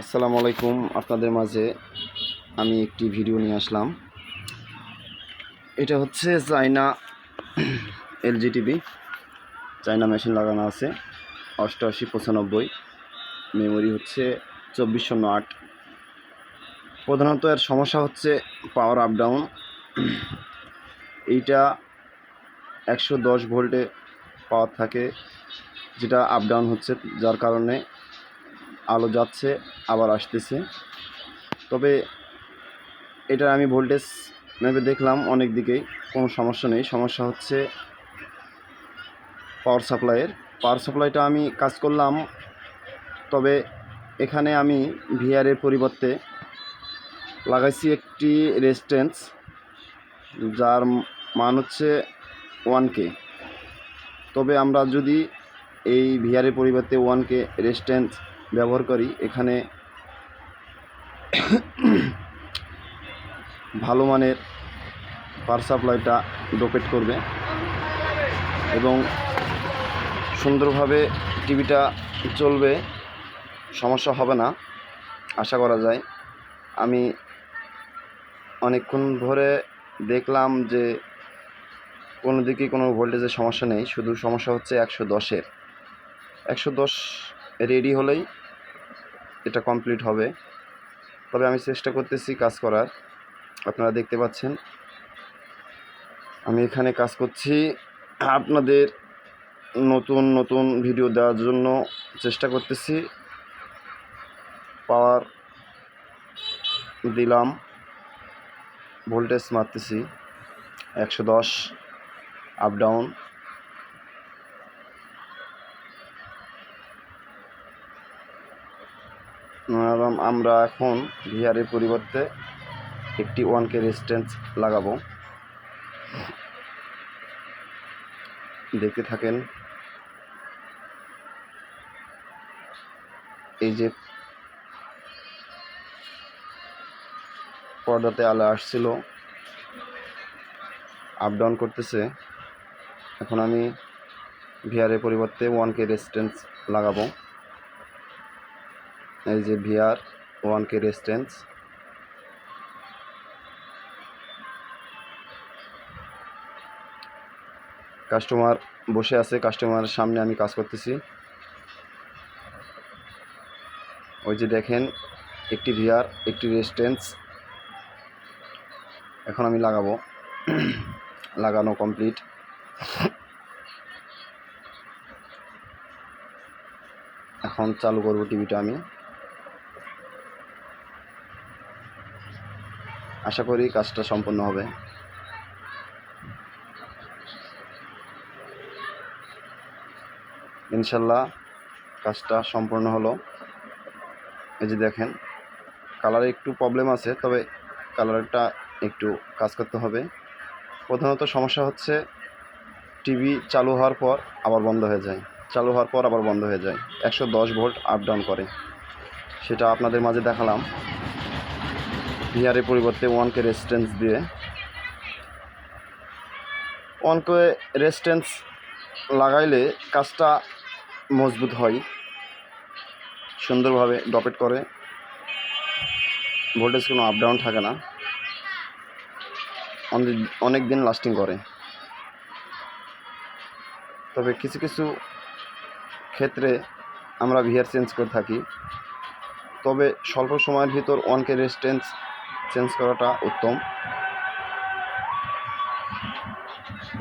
আসসালামু আলাইকুম। আপনাদের মাঝে আমি একটি ভিডিও নিয়ে আসলাম। এটা হচ্ছে China LG TV. China machine লাগানো আছে 8895, মেমোরি হচ্ছে 2408। প্রধানত এর সমস্যা হচ্ছে পাওয়ার আপ ডাউন। এইটা 110 ভোল্টে পাওয়ার থাকে, যেটা আপ ডাউন হচ্ছে, যার কারণে আলো যাচ্ছে আবার আসতেছে। তবে এটা আমি ভোল্টেজ মেপে দেখলাম অনেক দিকেই, কোনো সমস্যা নেই। সমস্যা হচ্ছে পাওয়ার সাপ্লাইটা আমি কাজ করলাম, তবে এখানে আমি ভিআরের পরিবর্তে লাগাইছি একটি রেজিস্ট্যান্স, যার মান হচ্ছে 1K। তবে আমরা যদি এই ভিআরের পরিবর্তে 1K রেজিস্ট্যান্স ব্যবহার করি, এখানে ভালো মানের পাওয়ার সাপ্লাইটা ডোপেট করবে এবং সুন্দরভাবে টিভিটা চলবে, সমস্যা হবে না আশা করা যায়। আমি অনেকক্ষণ ধরে দেখলাম যে কোনো দিকে কোনো ভোল্টেজের সমস্যা নেই, শুধু সমস্যা হচ্ছে 110 রেডি হলেই এটা কমপ্লিট হবে। তবে আমি চেষ্টা করতেছি কাজ করার। আপনারা দেখতে পাচ্ছেন আমি এখানে কাজ করছি, আপনাদের নতুন নতুন ভিডিও দেওয়ার জন্য চেষ্টা করতেছি। পাওয়ার দিলাম, ভোল্টেজ মারতেছি 110 আপ ডাউন। আমরা এখন ভিআরের পরিবর্তে একটি 1K রেজিস্ট্যান্স লাগাবো। দেখতে থাকেন। এই যে পর্দাতে আলো আসছিল, আপ ডাউন করতেছে। এখন আমি ভিআরের পরিবর্তে 1K রেজিস্ট্যান্স লাগাবো। এই যে ভিআর 1K রেজিস্ট্যান্স। কাস্টমার বসে আছে, কাস্টমারের সামনে আমি কাজ করতেছি। ওই যে দেখেন, একটি ভিআর, একটি রেজিস্ট্যান্স এখন আমি লাগাবো। লাগানো কমপ্লিট। এখন চালু করব টিভিটা আমি। আশা করি কাজটা সম্পন্ন হবে। ইনশাল্লাহ কাজটা সম্পূর্ণ হলো। এই যে দেখেন, কালারে একটু প্রবলেম আছে, তবে কালারটা একটু কাজ করতে হবে। প্রধানত সমস্যা হচ্ছে টিভি চালু হওয়ার পর আবার বন্ধ হয়ে যায়, 110 ভোল্ট আপ ডাউন করে। সেটা আপনাদের মাঝে দেখালাম ভিআরের পরিবর্তে 1K রেজিস্ট্যান্স দিয়ে। 1K রেজিস্ট্যান্স লাগাইলে কাজটা মজবুত হয়, সুন্দরভাবে ডপেট করে, ভোল্টেজ কোনো আপ ডাউন থাকে না, অনেক দিন লাস্টিং করে। তবে কিছু কিছু ক্ষেত্রে আমরা ভিআর চেঞ্জ করে থাকি, তবে স্বল্প সময়ের ভিতর 1K রেজিস্ট্যান্স চেঞ্জ করাটা উত্তম।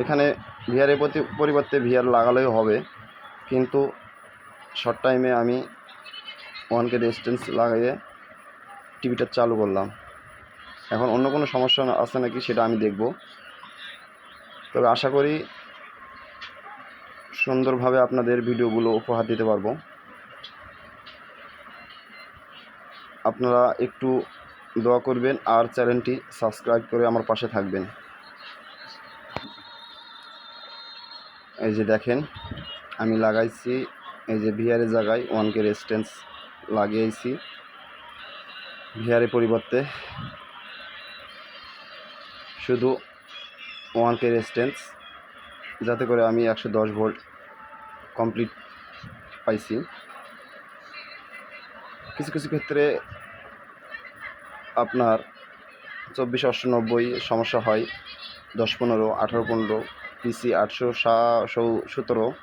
এখানে ভিআরের পরিবর্তে ভিআর লাগালেও হবে, কিন্তু শর্ট টাইমে আমি 1K রেজিস্ট্যান্স লাগিয়ে টিভিটা চালু করলাম। এখন অন্য কোনো সমস্যা আছে নাকি সেটা আমি দেখব। তবে আশা করি সুন্দরভাবে আপনাদের ভিডিওগুলো উপহার দিতে পারবো। আপনারা একটু দোয়া করবেন আর চ্যানেলটি সাবস্ক্রাইব করে আমার পাশে থাকবেন। এই যে দেখেন, আমি লাগাইছি, এই যে ভিআরের জায়গায় 1K রেজিস্ট্যান্স লাগিয়েছি ভিআরের পরিবর্তে, শুধু 1K রেজিস্ট্যান্স, যাতে করে আমি 110 ভোল্ট কমপ্লিট পাইছি। কিছু কিছু ক্ষেত্রে আপনার 24 88 সমস্যা হয়, 10 15 18 15 পিসি 817,